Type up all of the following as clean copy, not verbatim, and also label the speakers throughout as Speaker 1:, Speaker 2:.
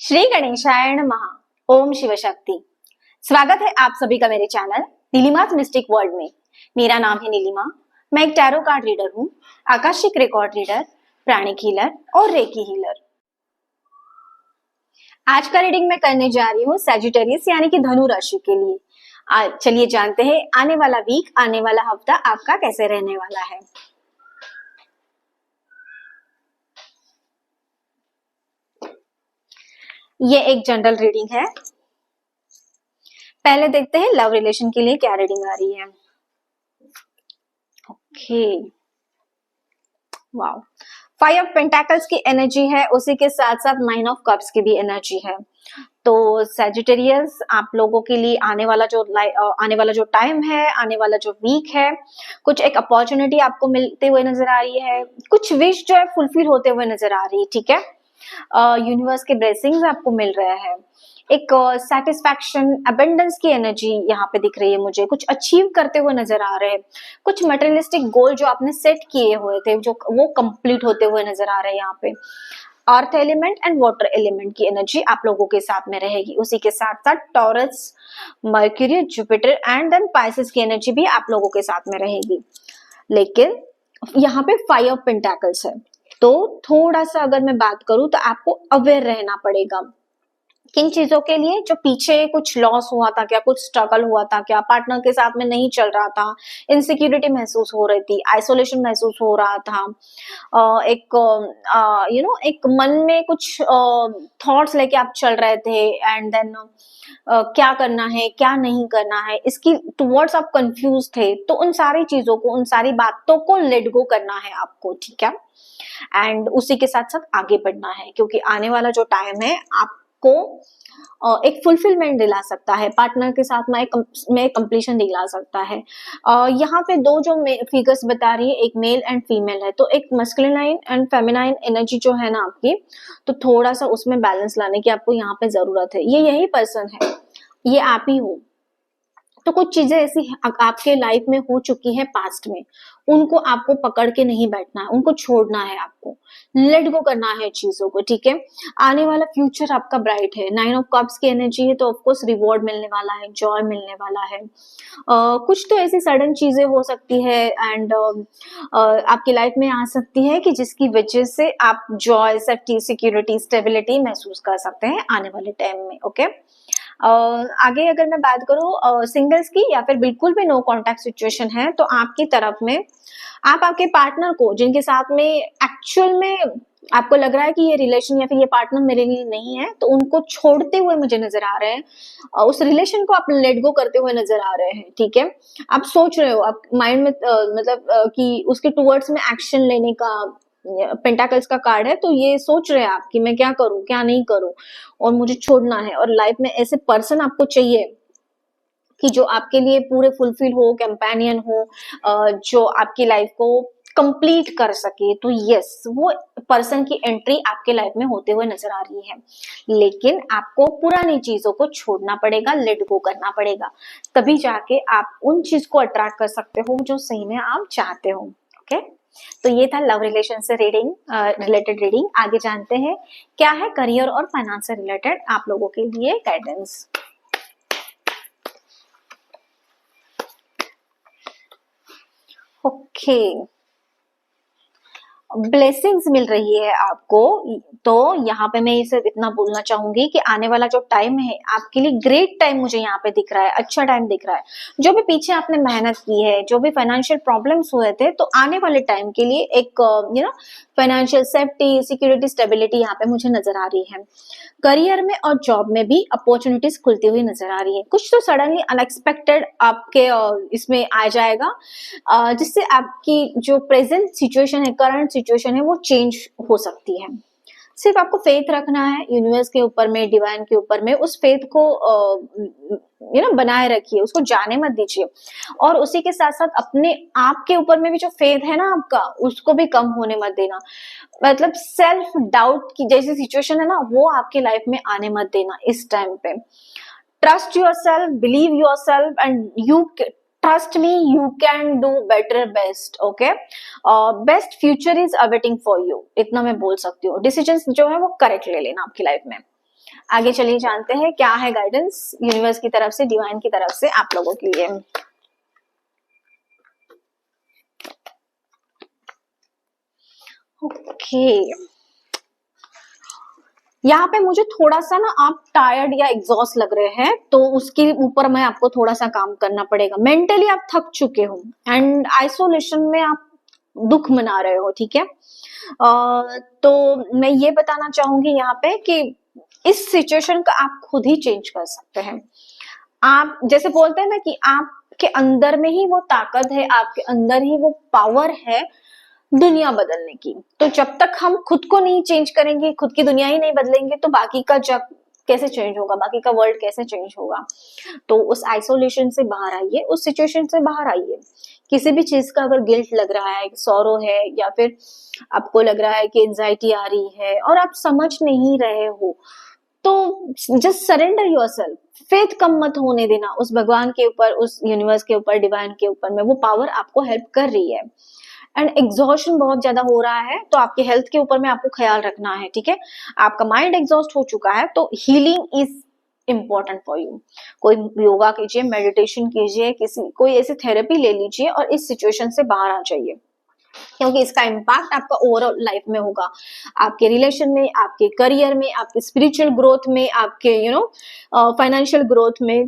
Speaker 1: श्री गणेशाय नमः। ओम शिव शक्ति। स्वागत है आप सभी का मेरे चैनल नीलिमा's मिस्टिक वर्ल्ड में। मेरा नाम है नीलिमा। मैं एक टैरो कार्ड रीडर हूँ, आकाशिक रिकॉर्ड रीडर, प्राणिक हीलर और रेकी हीलर। आज का रीडिंग मैं करने जा रही हूँ सैजिटेरियस यानी कि धनु राशि के लिए। चलिए जानते हैं आने वाला वीक, आने वाला हफ्ता आपका कैसे रहने वाला है। ये एक जनरल रीडिंग है। पहले देखते हैं लव रिलेशन के लिए क्या रीडिंग आ रही है। ओके, वाओ, 5 ऑफ पेंटाकल्स की एनर्जी है, उसी के साथ साथ 9 ऑफ कप्स की भी एनर्जी है। तो सैजिटेरियस आप लोगों के लिए आने वाला जो टाइम है, आने वाला जो वीक है, कुछ एक अपॉर्चुनिटी आपको मिलते हुए नजर आ रही है, कुछ विश जो है फुलफिल होते हुए नजर आ रही है। ठीक है, यूनिवर्स के ब्लेसिंग्स आपको मिल रहे हैं, एक सेटिस्फैक्शन, अबेंडेंस की एनर्जी यहाँ पे दिख रही है मुझे, कुछ अचीव करते हुए नजर आ रहे हैं, कुछ मटेरियलिस्टिक गोल जो आपने सेट किए हुए थे जो वो कंप्लीट होते हुए नजर आ रहे हैं। यहाँ पे earth element and water element की एनर्जी आप लोगों के साथ में रहेगी, उसी के साथ साथ Taurus, Mercury, Jupiter and then Pisces की एनर्जी भी आप लोगों के साथ में रहेगी। लेकिन यहाँ पे 5 ऑफ पेंटाकल्स है, तो थोड़ा सा अगर मैं बात करूं तो आपको अवेयर रहना पड़ेगा किन चीजों के लिए, जो पीछे कुछ लॉस हुआ था क्या, कुछ स्ट्रगल हुआ था क्या, पार्टनर के साथ में नहीं चल रहा था, इनसिक्योरिटी महसूस हो रही थी, आइसोलेशन महसूस हो रहा था, एक मन में कुछ थॉट्स लेके आप चल रहे थे एंड देन क्या करना है क्या नहीं करना है इसकी टुवर्ड्स आप कंफ्यूज थे। तो उन सारी चीजों को, उन सारी बातों को लेट गो करना है आपको। ठीक है, एंड उसी के साथ साथ आगे बढ़ना है, क्योंकि आने वाला जो टाइम है आपको एक फुलफिलमेंट दिला सकता है, पार्टनर के साथ में कंप्लीशन दिला सकता है। यहाँ पे दो जो फिगर्स बता रही है, एक मेल एंड फीमेल है, तो एक मस्कुलिनाइन एंड फेमिनाइन एनर्जी जो है ना आपकी, तो थोड़ा सा उसमें बैलेंस लाने की आपको यहाँ पे जरूरत है। ये यही पर्सन है, ये आप ही हो। तो कुछ चीजें ऐसी आपके लाइफ में हो चुकी है पास्ट में, उनको आपको पकड़ के नहीं बैठना है, उनको छोड़ना है, आपको लेट गो करना है चीजों को। ठीक है, आने वाला फ्यूचर आपका ब्राइट है। 9 ऑफ कप्स की एनर्जी है, तो ऑफकोर्स रिवॉर्ड मिलने वाला है, जॉय मिलने वाला है। कुछ तो ऐसी सडन चीजें हो सकती है एंड आपकी लाइफ में आ सकती है कि जिसकी वजह से आप जॉय, सेफ्टी, सिक्योरिटी, स्टेबिलिटी महसूस कर सकते हैं आने वाले टाइम में। ओके, आगे अगर मैं बात करूं सिंगल्स की, या फिर बिल्कुल भी नो कॉन्टैक्ट सिचुएशन है, तो आपकी तरफ में आप आपके पार्टनर को, जिनके साथ में एक्चुअल में आपको लग रहा है कि ये रिलेशन या फिर ये पार्टनर मेरे लिए नहीं है, तो उनको छोड़ते हुए मुझे नजर आ रहे हैं, उस रिलेशन को आप लेट गो करते हुए नजर आ रहे हैं। ठीक है, आप सोच रहे हो, आप माइंड में कि उसके टुवर्ड्स में एक्शन लेने का, पेंटाकल्स का कार्ड है, तो ये सोच रहे हैं आप कि मैं क्या करूं क्या नहीं करूं और मुझे छोड़ना है। और लाइफ में ऐसे पर्सन आपको चाहिए कि जो आपके लिए पूरे फुलफिल हो, कंपेनियन हो, जो आपकी लाइफ को कंप्लीट कर सके। तो यस, वो पर्सन की एंट्री आपके लाइफ में होते हुए नजर आ रही है, लेकिन आपको पुरानी चीजों को छोड़ना पड़ेगा, लेट गो करना पड़ेगा, तभी जाके आप उन चीज को अट्रैक्ट कर सकते हो जो सही में आप चाहते हो। ओके, तो ये था लव रिलेशन से रिलेटेड रीडिंग। आगे जानते हैं क्या है करियर और फाइनेंस से रिलेटेड आप लोगों के लिए गाइडेंस। ओके, ब्लेसिंग्स मिल रही है आपको, तो यहाँ पे मैं सिर्फ इतना बोलना चाहूंगी कि आने वाला जो टाइम है आपके लिए ग्रेट टाइम मुझे यहाँ पे दिख रहा है, अच्छा टाइम दिख रहा है। जो भी पीछे आपने मेहनत की है, जो भी फाइनेंशियल प्रॉब्लम्स हुए थे, तो आने वाले टाइम के लिए एक फाइनेंशियल सेफ्टी, सिक्योरिटी, स्टेबिलिटी यहाँ पे मुझे नजर आ रही है। करियर में और जॉब में भी अपॉर्चुनिटीज खुलती हुई नजर आ रही है। कुछ तो सडनली अनएक्सपेक्टेड आपके इसमें आ जाएगा, जिससे आपकी जो प्रेजेंट सिचुएशन है, करंट सिचुएशन है, वो चेंज हो सकती है। सिर्फ आपको फेथ रखना है यूनिवर्स के ऊपर में, डिवाइन के ऊपर में, उस फेथ को बनाए रखिए, उसको जाने मत दीजिए, और उसी के साथ साथ अपने आप के ऊपर में भी जो फेथ है ना आपका, उसको भी कम होने मत देना। मतलब सेल्फ डाउट की जैसी सिचुएशन है ना, वो आपके लाइफ में आने मत देना इस टाइम पे। Trust your self, believe your self and you trust me, you can do better, best. Okay, best future is awaiting for you, इतना मैं बोल सकती हूँ। डिसीजंस जो है वो करेक्ट ले लेना आपकी लाइफ में। आगे चलिए जानते हैं क्या है गाइडेंस यूनिवर्स की तरफ से, डिवाइन की तरफ से आप लोगों के लिए। ओके, यहाँ पे मुझे थोड़ा सा ना आप टायर्ड या एग्जॉस्ट लग रहे हैं, तो उसके ऊपर मैं आपको थोड़ा सा काम करना पड़ेगा। मेंटली आप थक चुके हो एंड आइसोलेशन में आप दुख मना रहे हो, ठीक है। तो मैं ये बताना चाहूंगी यहाँ पे कि इस सिचुएशन का आप खुद ही चेंज कर सकते हैं। आप जैसे बोलते हैं ना कि आपके अंदर में ही वो ताकत है, आपके अंदर ही वो पावर है दुनिया बदलने की। तो जब तक हम खुद को नहीं चेंज करेंगे, खुद की दुनिया ही नहीं बदलेंगे, तो बाकी का जग कैसे चेंज होगा, बाकी का वर्ल्ड कैसे चेंज होगा। तो उस आइसोलेशन से बाहर आइए, उस सिचुएशन से बाहर आइए। किसी भी चीज का अगर गिल्ट लग रहा है, सॉरो है, या फिर आपको लग रहा है कि एंजाइटी आ रही है और आप समझ नहीं रहे हो, तो जस्ट सरेंडर योरसेल्फ। फेथ कम मत होने देना उस भगवान के ऊपर, उस यूनिवर्स के ऊपर, डिवाइन के ऊपर में। वो पावर आपको हेल्प कर रही है। एंड एग्जॉशन बहुत ज्यादा हो रहा है, तो आपके हेल्थ के ऊपर में आपको ख्याल रखना है, ठीक है। आपका माइंड एग्जॉस्ट हो चुका है, तो healing is important for you. कोई योगा कीजिए, मेडिटेशन कीजिए, कोई ऐसी थेरेपी ले लीजिए और इस सिचुएशन से बाहर आ जाइए, क्योंकि इसका इम्पैक्ट आपका ओवरऑल लाइफ में होगा, आपके रिलेशन में, आपके करियर में, आपके स्पिरिचुअल ग्रोथ में, आपके फाइनेंशियल ग्रोथ में।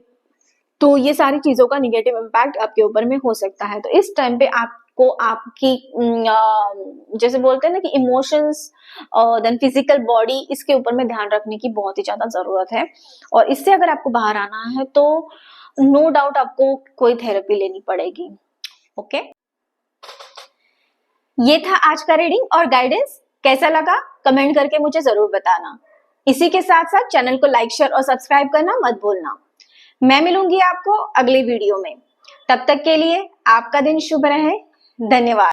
Speaker 1: तो ये सारी चीजों का निगेटिव इम्पैक्ट आपके ऊपर में हो सकता है। तो इस टाइम पे आपको आपकी जैसे बोलते हैं ना कि इमोशंस देन फिजिकल बॉडी, इसके ऊपर में ध्यान रखने की बहुत ही ज्यादा जरूरत है। और इससे अगर आपको बाहर आना है तो नो डाउट आपको कोई थेरेपी लेनी पड़ेगी। ओके, ये था आज का रीडिंग और गाइडेंस। कैसा लगा कमेंट करके मुझे जरूर बताना। इसी के साथ साथ चैनल को लाइक, शेयर और सब्सक्राइब करना मत भूलना। मैं मिलूंगी आपको अगली वीडियो में। तब तक के लिए आपका दिन शुभ रहे। धन्यवाद।